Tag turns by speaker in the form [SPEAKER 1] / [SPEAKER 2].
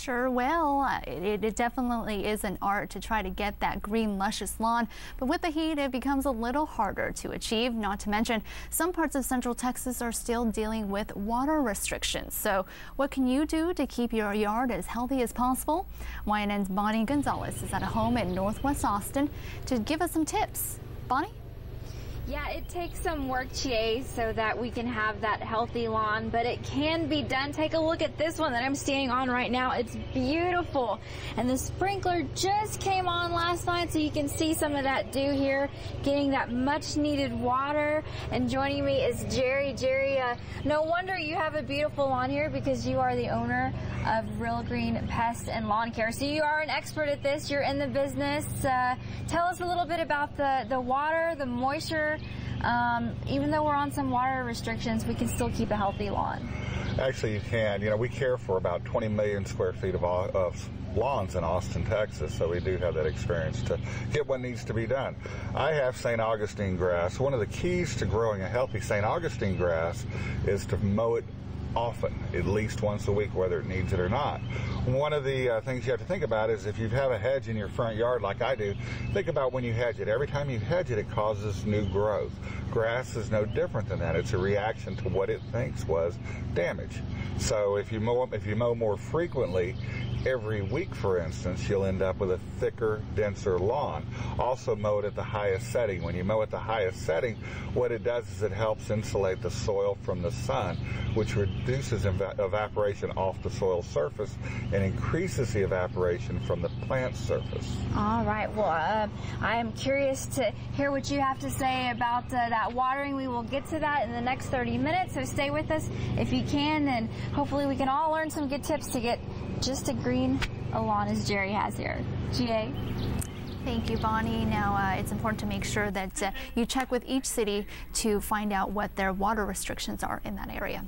[SPEAKER 1] Sure will. It definitely is an art to try to get that green, luscious lawn. But with the heat, it becomes a little harder to achieve. Not to mention, some parts of Central Texas are still dealing with water restrictions. So what can you do to keep your yard as healthy as possible? YNN's Bonnie Gonzalez is at a home in Northwest Austin to give us some tips. Bonnie?
[SPEAKER 2] Yeah, it takes some work, Chie, so that we can have that healthy lawn, but it can be done. Take a look at this one that I'm standing on right now. It's beautiful. And the sprinkler just came on last night, so you can see some of that dew here, getting that much needed water. And joining me is Jerry. Jerry, no wonder you have a beautiful lawn here because you are the owner of Real Green Pest and Lawn Care. So you are an expert at this. You're in the business. Tell us a little bit about the water, the moisture. Even though we're on some water restrictions, we can still keep a healthy lawn.
[SPEAKER 3] Actually, you can. You know, we care for about 20 million square feet of lawns in Austin, Texas, so we do have that experience to get what needs to be done. I have St. Augustine grass. One of the keys to growing a healthy St. Augustine grass is to mow it often, at least once a week, whether it needs it or not. One of the things you have to think about is if you have a hedge in your front yard like I do, think about when you hedge it. Every time you hedge it, it causes new growth. Grass is no different than that. It's a reaction to what it thinks was damage. So if you mow more frequently, every week, for instance, you'll end up with a thicker, denser lawn. Also mow it at the highest setting. When you mow at the highest setting, what it does is it helps insulate the soil from the sun, which reduces evaporation off the soil surface and increases the evaporation from the plant surface.
[SPEAKER 2] All right. Well, I am curious to hear what you have to say about that watering. We will get to that in the next 30 minutes, so stay with us if you can, and hopefully we can all learn some good tips to get just as green a lawn as Jerry has here. GA?
[SPEAKER 1] Thank you, Bonnie. Now, it's important to make sure that you check with each city to find out what their water restrictions are in that area.